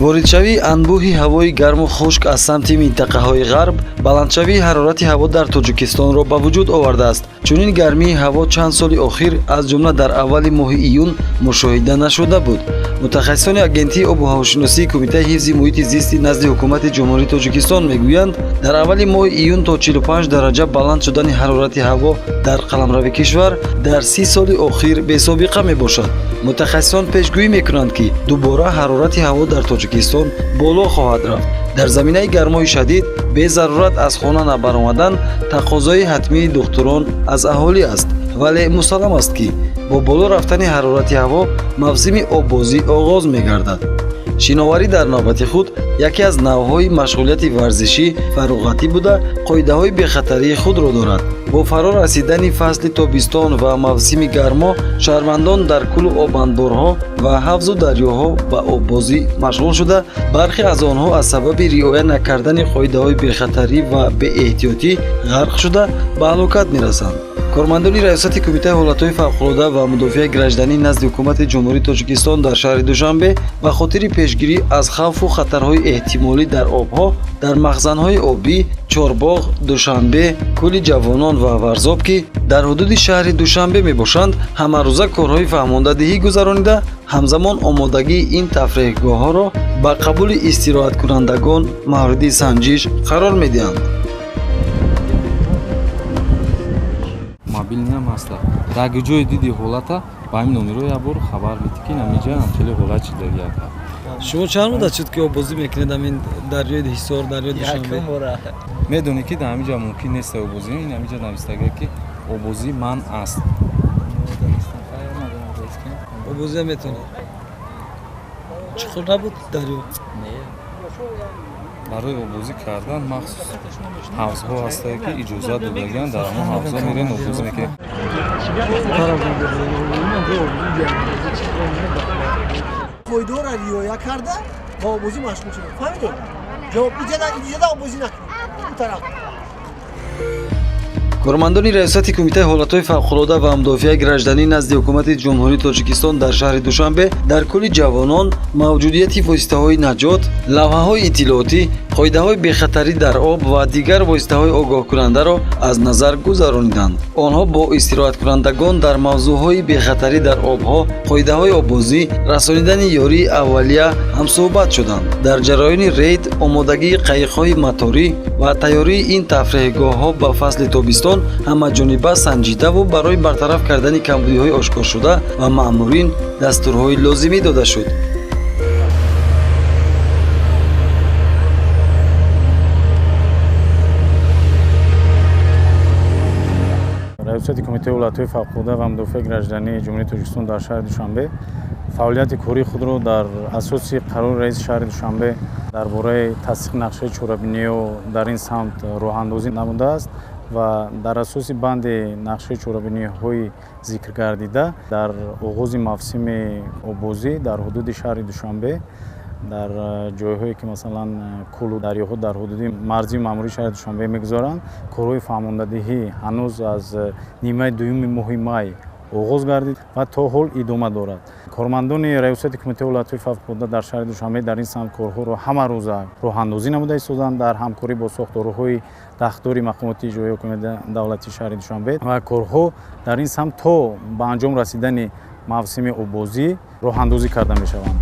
воридшавии анбӯҳи ҳавои гарму хушк аз самти минтақаҳои ғарб баландшавии ҳарорати ҳаво дар тоҷикистонро ба вуҷуд овардааст. чунин гармии ҳаво чанд соли охир аз ҷумла дар аввали моҳи июн мушоҳида нашуда буд. мутахассисони агентии обу ҳавошиносии кумитаи ҳифзи муҳити зисти назди ҳукумати ҷумҳурии тоҷикистон мегӯянд, дар аввали моҳи июн то 45 дараҷа баланд шудани ҳарорати ҳаво дар қаламрави кишвар дар 30 соли охир бесобиқа мебошад. мутахассисон пешгӯӣ мекунанд, ки дубора ҳарорати ҳаво дар тоҷикистон боло хоҳад рафт. дар заминаи гармои шадид безарурат аз хона набаромадан тақозои ҳатмии духтурон аз аҳолӣ аст. вале мусаллам аст, ки бо боло рафтани ҳарорати ҳаво мавсими оббозӣ оғоз мегардад. шиноварӣ дар навбати худ яке аз навъҳои машғулияти варзишӣ фароғатӣ буда, қоидаҳои бехатарии худро дорад. бо фаро расидани фасли тобистон ва мавсими гармо, шаҳрвандон дар кӯлу обандборҳо ва ҳавзу дарёҳо ба оббозӣ машғул шуда, бархе аз онҳо аз сабаби риоя накардани қоидаҳои бехатарӣ ва беэҳтиётӣ ғарқ шуда ба ҳалокат мерасанд. кормандони раёсати кумитаи ҳолатҳои фавқулода ва мудофиаи гражданӣ назди ҳукумати ҷумҳурии тоҷикистон дар шаҳри душанбе ба хотири пешгирӣ аз хавфу хатарҳои эҳтимолӣ дар обҳо, дар махзанҳои обӣ, чорбоғ, душанбе, кӯли ҷавонон ва варзоб, ки дар ҳудуди шаҳри душанбе мебошанд, ҳамарӯза корҳои фаҳмондадиҳӣ гузаронида, ҳамзамон омодагии ин тафреҳгоҳҳоро ба қабули истироҳаткунандагон мавриди санҷиш қарор медиҳанд. мобилниам ҳаста. Дар ҷои диди ҳолата ба ҳамин номеро як бор хабар битӣ, ки намиҷа ҳамчунин ҳолат шуда як. шумо чанд муддат шуд, ки оббозӣ мекунед амин дарёи ҳисор, дарёи Душанбе? медонед, ки дар ҳамиҷа мумкин нест оббозӣ, ин ҳамиҷа навистага, ки оббозӣ манъ аст. оббозӣ ҳам метавонад. чуқур набуд дарё? барои оббозӣ кардан махсус ҳавзҳо ҳастае, ки иҷозат додагиянд, дар ҳамон ҳавза мерен оббозӣ мекунед. қоидаҳоро риоя карда ба оббозӣ машғул шудем. фаҳмидед? ҷавоб иҷода оббозӣ накунед. ин тараф кормандони раёсати кумитаи ҳолатҳои фавқулода ва мудофиаи гражданӣ назди ҳукумати ҷумҳурии тоҷикистон дар шаҳри душанбе дар кӯли ҷавонон мавҷудияти воситаҳои наҷот, лавҳаҳои иттилоотӣ, қоидаҳои бехатарӣ дар об ва дигар воситаҳои огоҳкунандаро аз назар гузарониданд. онҳо бо истироҳаткунандагон дар мавзӯъҳои бехатарӣ дар обҳо, қоидаҳои оббозӣ, расонидани ёрии аввалия ҳамсуҳбат шуданд. дар ҷараёни рейд, омодагии қайиқҳои моторӣ ва тайёрии ин тафреҳгоҳҳо ба фасли тобистон ҳамаҷониба санҷидаву барои бартараф кардани камбудиҳои ошкоршуда ва маъмурин дастурҳои лозимӣ дода шуд. раёсати кумитаи ҳолатҳои фавқулода ва мудофиаи граждании ҷумҳурии тоҷикистон дар шаҳри душанбе фаъолияти кории худро дар асоси қарори раиси шаҳри душанбе дар бораи тасдиқи нақшаи чорабинию дар ин самт роҳандозӣ намудааст ва дар асоси банди нақшаи чорабиниҳои зикр гардида дар оғози мавсими оббозӣ дар ҳудуди шаҳри душанбе дар ҷойҳое ки масалан кӯлу дарёҳо дар ҳудуди марзи маъмурии шаҳри душанбе мегузаранд, корҳои фаҳмондадиҳӣ ҳанӯз аз нимаи дуюми моҳи май оғоз гардид ва то ҳол идома дорад. кормандони раёсати кумитаи ҳолатҳои фавқулода дар шаҳри душанбе дар ин самт корҳоро ҳама рӯза роҳандозӣ намуда истоданд дар ҳамкорӣ бо сохторҳои дахтори мақомоти иҷроии ҳокимияти давлати шаҳри душанбе ва корҳо дар ин самт то ба анҷом расидани мавсими оббозӣ роҳандозӣ карда мешаванд.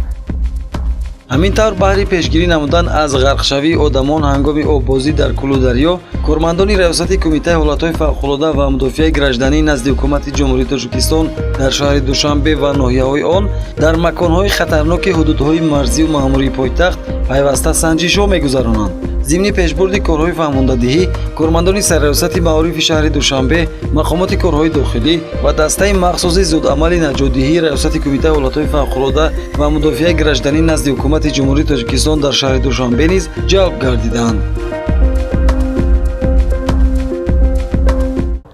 ҳамин тавр баҳри пешгирӣ намудан аз ғарқшавии одамон ҳангоми оббозӣ дар кӯлу дарё, кормандони раёсати кумитаи ҳолатҳои фавқулода ва мудофиаи гражданӣ назди ҳукумати ҷумҳурии тоҷикистон дар шаҳри душанбе ва ноҳияҳои он дар маконҳои хатарноки ҳудудҳои марзию маъмурии пойтахт пайваста санҷишҳо мегузаронанд. зимни пешбурди корҳои фаҳмондадиҳӣ, кормандони сарраёсати маорифи шаҳри душанбе, мақомоти корҳои дохилӣ ва дастаи махсуси зудамали наҷотдиҳии раёсати кумитаи ҳолатҳои фавқулода ва мудофиаи гражданӣ назди ҳукумати ҷумҳурии тоҷикистон дар шаҳри душанбе низ ҷалб гардиданд.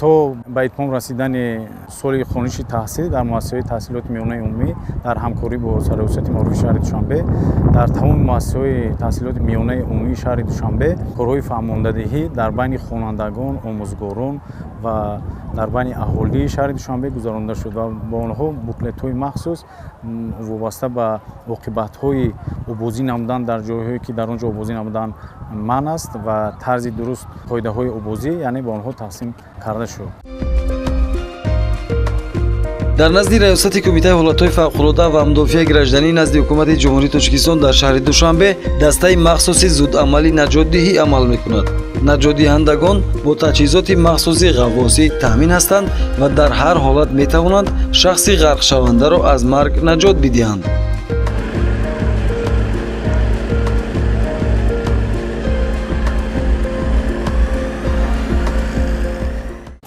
то ба итмом расидани соли хониши таҳсил дар муассисаҳои таҳсилоти миёнаи умумӣ дар ҳамкорӣ бо сарраёсати маорифи шаҳри душанбе дар тамоми муассисаҳои таҳсилоти миёнаи умумии шаҳри душанбе корҳои фаҳмондадиҳӣ дар байни хонандагон, омӯзгорон ва дар байни аҳолии шаҳри Душанбе гузаронида шуд ва бо онҳо буклетҳои махсус вобаста ба оқибатҳои обозӣ намудан дар ҷойҳое ки дар он ҷо обозӣ намудан манъ аст ва тарзи дуруст қоидаҳои обозӣ яъне ба онҳо тақсим карда шуд. дар назди раёсати кумитаи ҳолатҳои фавқулода ва мудофиаи гражданӣ назди ҳукумати ҷумҳурии Тоҷикистон дар шаҳри Душанбе дастаи махсуси зудамалӣ наҷотдиҳӣ амал мекунад. наҷотдиҳандагон бо таҷҳизоти махсуси ғаввосӣ таъмин ҳастанд ва дар ҳар ҳолат метавонанд шахси ғарқшавандаро аз марг наҷот бидиҳанд.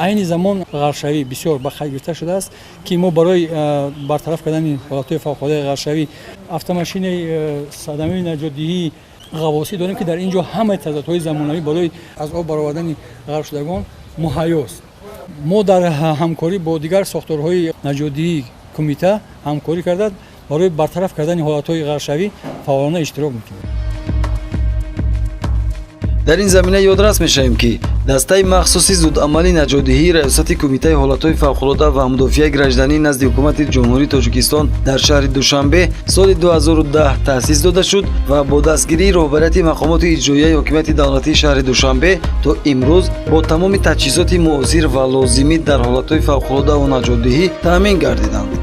айни замон ғаршавӣ бисёр ба хай гирифта шудааст ки мо барои бартараф кардани ҳолатҳои фавқулодаи ғаршавӣ автомошинаи садамаи наҷотдиҳии ғаввосӣ дорем ки дар ин ҷо ҳамаи таҷҳизотҳои замонавӣ барои аз об баровардани ғарқшудагон муҳайёст. мо дар ҳамкорӣ бо дигар сохторҳои наҷотдиҳии кумита ҳамкорӣ карда барои бартараф кардани ҳолатҳои ғаршавӣ фаъолона иштирок мекунем. дар ин замина ёдрас мешавем ки дастаи махсуси зудамалӣ наҷотдиҳии раёсати кумитаи ҳолатҳои фавқулода ва мудофиаи гражданӣ назди ҳукумати ҷумҳурии Тоҷикистон дар шаҳри Душанбе соли 2010 таъсис дода шуд ва бо дастгирии роҳбарияти мақомоти иҷроияи ҳокимияти давлатии шаҳри Душанбе то имрӯз бо тамоми таҷҳизоти муосир ва лозимӣ дар ҳолатҳои фавқулода ва наҷотдиҳӣ таъмин гардиданд.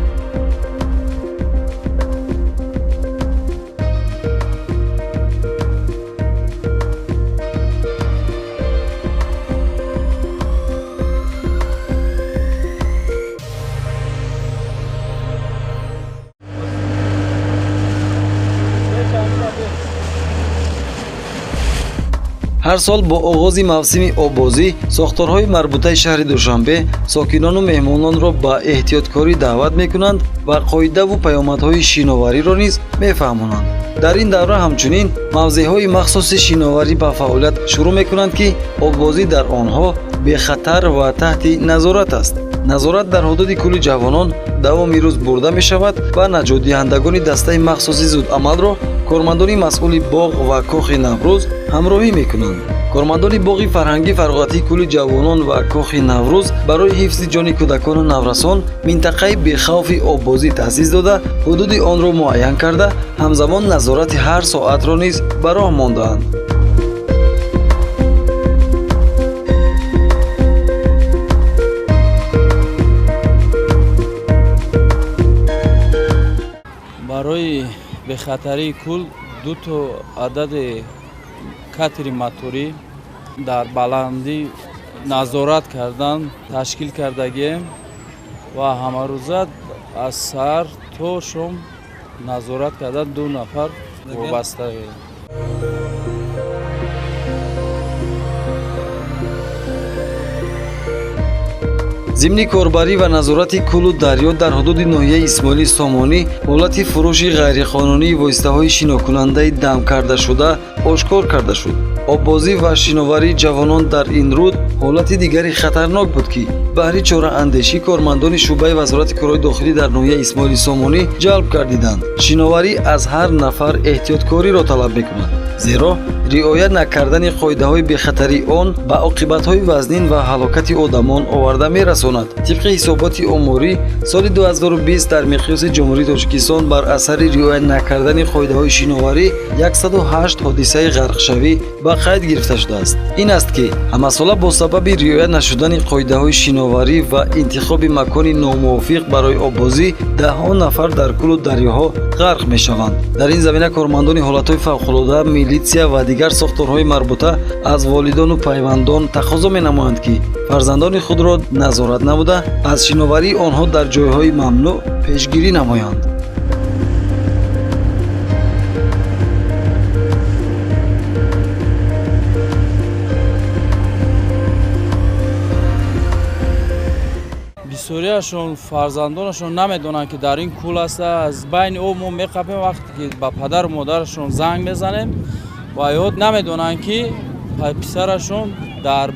ҳар сол бо оғози мавсими обозӣ сохторҳои марбутаи шаҳри Душанбе сокинону меҳмононро ба эҳтиёткорӣ даъват мекунанд ва қоидаву паёмадҳои шиновариро низ мефаҳмонанд. дар ин давра ҳамчунин мавзеъҳои махсуси шиноварӣ ба фаъолият шурӯъ мекунанд ки обозӣ дар онҳо бехатар ва таҳти назорат аст. назорат дар ҳудуди кӯли ҷавонон давоми рӯз бурда мешавад ва наҷотдиҳандагони дастаи махсуси зудамалро кормандони масъули боғ ва кохи Наврӯз ҳамроҳӣ мекунанд. кормандони боғи фарҳангӣ фарғатии кӯли ҷавонон ва кохи Наврӯз барои ҳифзи ҷони кӯдакону наврасон минтақаи бехавфи обозӣ таъсис дода ҳудуди онро муайян карда ҳамзамон назорати ҳар соатро низ ба роҳ мондаанд. барои бехатарии кул дуто адади катери моторӣ дар баландӣ назорат кардан ташкил кардагем ва ҳамарӯза аз саҳар то шом назорат кардан 2 нафар вобаста. зимни корбарӣ ва назорати кӯлу дарё дар ҳудуди ноҳияи Исмоили Сомонӣ ҳолати фурӯши ғайриқонунии воситаҳои шинокунандаи дамкардашуда ошкор карда шуд. обозӣ ва шиноварии ҷавонон дар ин руд ҳолати дигари хатарнок буд ки баҳри чораандешӣ кормандони шуъбаи вазорати корҳои дохилӣ дар ноҳияи Исмоили Сомонӣ ҷалб гардиданд. шиноварӣ аз ҳар нафар эҳтиёткориро талаб мекунад, зеро риоя накардани қоидаҳои бехатарии он ба оқибатҳои вазнин ва ҳалокати одамон оварда мерасонад. тибқи ҳисоботи оморӣ соли 2020 дар миқёси ҷумҳурии Тоҷикистон бар асари риоя накардани қоидаҳои шиноварӣ 108 ҳодисаи ғарқшавӣ ба қайд гирифта шудааст. ин аст ки ҳамасола бо сабаби риоя нашудани қоидаҳои шиноварӣ ва интихоби макони номувофиқ барои обозӣ даҳҳо нафар дар кӯлу дарёҳо ғарқ мешаванд. дар ин замина кормандони ҳолатҳои фавқулода, милитсия ва дигар сохторҳои марбута аз волидону пайвандон тақозо менамоянд ки фарзандони худро назорат намуда аз шиноварии онҳо дар ҷойҳои мамнӯъ пешгирӣ намоянд. бисёрияшон фарзандонашон намедонанд ки дар ин кӯл аста. аз байни об мо меқапем вақте ки ба падару модарашон занг мезанем ва ёд намедонанд ки писарашон дар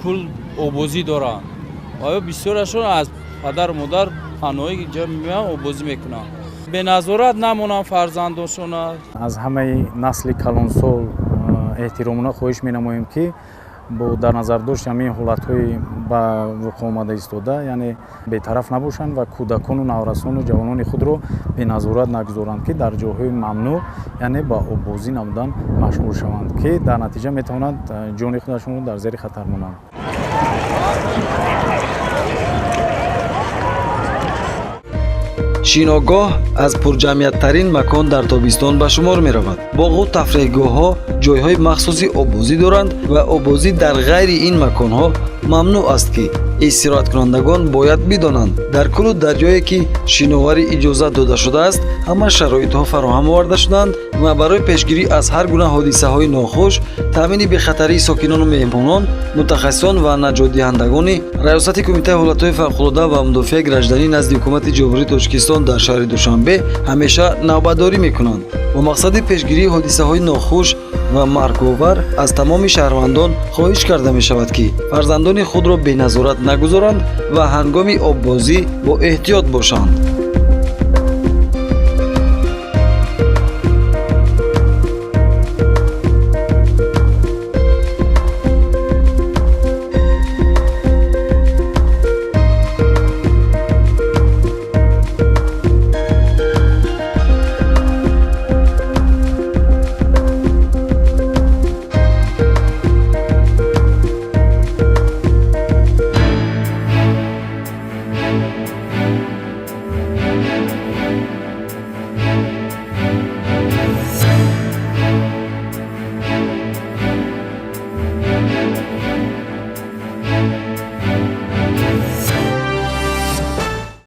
кӯл обозӣ доранд ва ё бисёрашон аз падару модар паноҳи ҷо меоянд обозӣ мекунанд. беназорат намонанд фарзандонашон. аз ҳамаи насли калонсол эҳтиромона хоҳиш менамоем ки бо дар назардошти ҳамин ҳолатҳои ба вуқӯъ омада истода, яъне бетараф набошанд ва кӯдакону наврасону ҷавонони худро беназорат нагузоранд, ки дар ҷойҳои мамнӯъ, яъне ба оббозӣ намудан машғул шаванд, ки дар натиҷа метавонанд ҷони худашонро дар зери хатар монанд. шиногоҳ аз пурҷамъияттарин макон дар тобистон ба шумор меравад. боғу тафреҳгоҳҳо ҷойҳои махсуси оббозӣ доранд ва оббозӣ дар ғайри ин маконҳо мамнӯъ аст, ки истироҳаткунандагон бояд бидонанд дар кулу дарҷое ки шиноварӣ иҷозат дода шудааст, ҳама шароитҳо фароҳам оварда шуданд ва барои пешгирӣ аз ҳар гуна ҳодисаҳои нохуш, таъмини бехатарии сокинону меҳмонон, мутахассисон ва наҷотдиҳандагони раёсати Кумитаи ҳолатҳои фавқулодда ва мудофиаи гражданӣ назди ҳукумати ҷумҳурии Тоҷикистон дар шаҳри Душанбе ҳамеша навбатдорӣ мекунанд. бо мақсади пешгирии ҳодисаҳои нохуш ва марговар аз тамоми шаҳрвандон хоҳиш карда мешавад, ки фарзандони худро беназорат нагузоранд ва ҳангоми оббозӣ бо эҳтиёт бошанд.